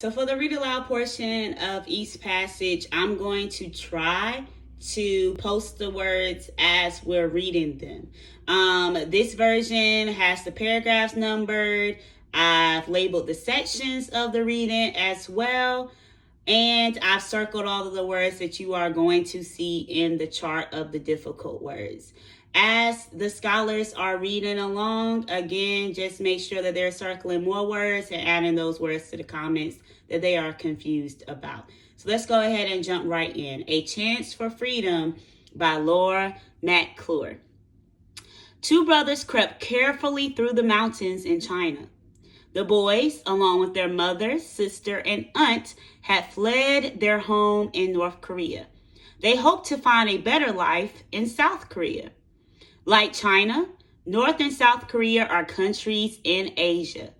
So for the read aloud portion of each passage, I'm going to try to post the words as we're reading them. This version has the paragraphs numbered. I've labeled the sections of the reading as well. And I've circled all of the words that you are going to see in the chart of the difficult words. As the scholars are reading along, again, just make sure that they're circling more words and adding those words to the comments that they are confused about. So let's go ahead and jump right in. A Chance for Freedom by Laura McClure. Two brothers crept carefully through the mountains in China. The boys, along with their mother, sister, and aunt, had fled their home in North Korea. They hoped to find a better life in South Korea. Like China, North and South Korea are countries in Asia.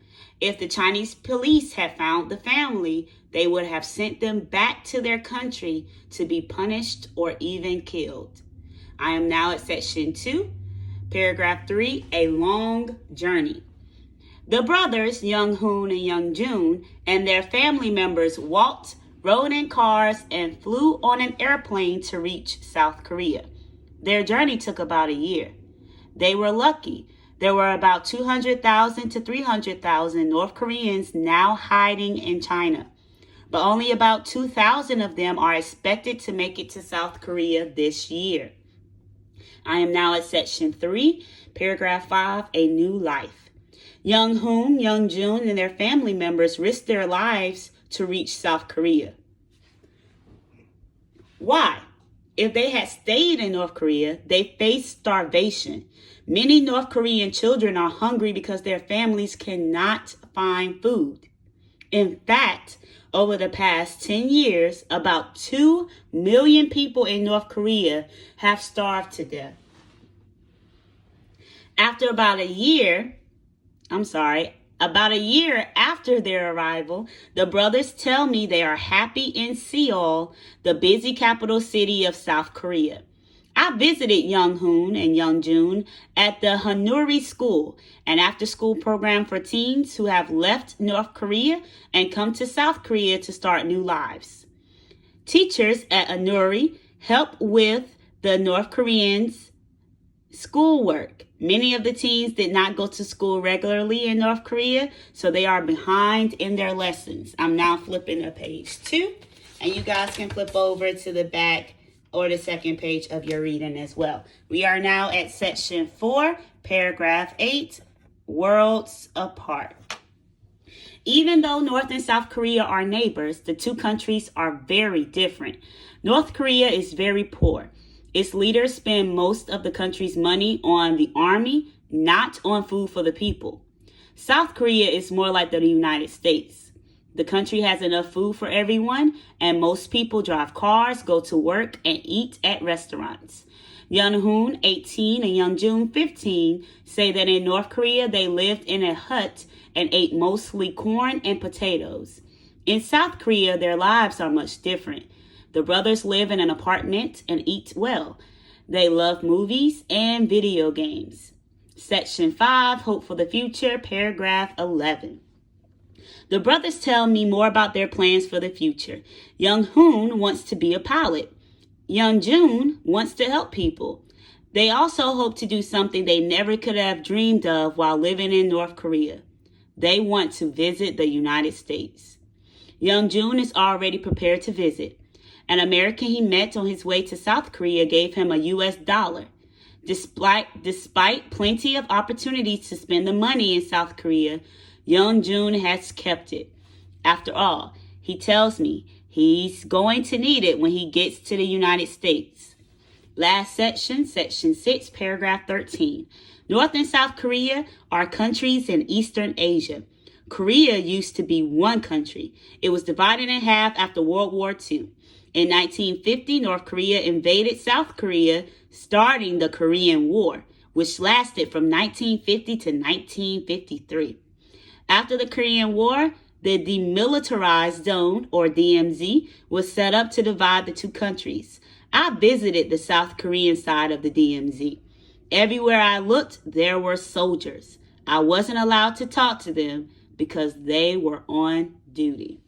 If the Chinese police had found the family, they would have sent them back to their country to be punished or even killed. I am now at section 2, paragraph 3, A Long Journey. The brothers, Young Hoon and Young Jun, and their family members walked, rode in cars, and flew on an airplane to reach South Korea. Their journey took about a year. They were lucky. There were about 200,000 to 300,000 North Koreans now hiding in China, but only about 2,000 of them are expected to make it to South Korea this year. I am now at section 3, paragraph 5, A New Life. Young Hoon, Young Jun, and their family members risked their lives to reach South Korea. Why? If they had stayed in North Korea, they faced starvation. Many North Korean children are hungry because their families cannot find food. In fact, over the past 10 years, about 2 million people in North Korea have starved to death. About a year after their arrival, the brothers tell me they are happy in Seoul, the busy capital city of South Korea. I visited Young Hoon and Young Jun at the Hanuri School, an after-school program for teens who have left North Korea and come to South Korea to start new lives. Teachers at Hanuri help with the North Koreans' schoolwork. Many of the teens did not go to school regularly in North Korea, so they are behind in their lessons. I'm now flipping to page 2, and you guys can flip over to the back or the second page of your reading as well. We are now at section 4, paragraph 8, Worlds Apart. Even though North and South Korea are neighbors, the two countries are very different. North Korea is very poor. Its leaders spend most of the country's money on the army, not on food for the people. South Korea is more like the United States. The country has enough food for everyone, and most people drive cars, go to work, and eat at restaurants. Young Hoon, 18, and Young Jun, 15, say that in North Korea they lived in a hut and ate mostly corn and potatoes. In South Korea, their lives are much different. The brothers live in an apartment and eat well. They love movies and video games. Section 5, Hope for the Future, paragraph 11. The brothers tell me more about their plans for the future. Young Hoon wants to be a pilot. Young Jun wants to help people. They also hope to do something they never could have dreamed of while living in North Korea. They want to visit the United States. Young Jun is already prepared to visit. An American he met on his way to South Korea gave him a US dollar. Despite plenty of opportunities to spend the money in South Korea, Young Jun has kept it. After all, he tells me he's going to need it when he gets to the United States. Last section, section 6, paragraph 13. North and South Korea are countries in Eastern Asia. Korea used to be one country. It was divided in half after World War II. In 1950, North Korea invaded South Korea, starting the Korean War, which lasted from 1950 to 1953. After the Korean War, the Demilitarized Zone, or DMZ, was set up to divide the two countries. I visited the South Korean side of the DMZ. Everywhere I looked, there were soldiers. I wasn't allowed to talk to them because they were on duty.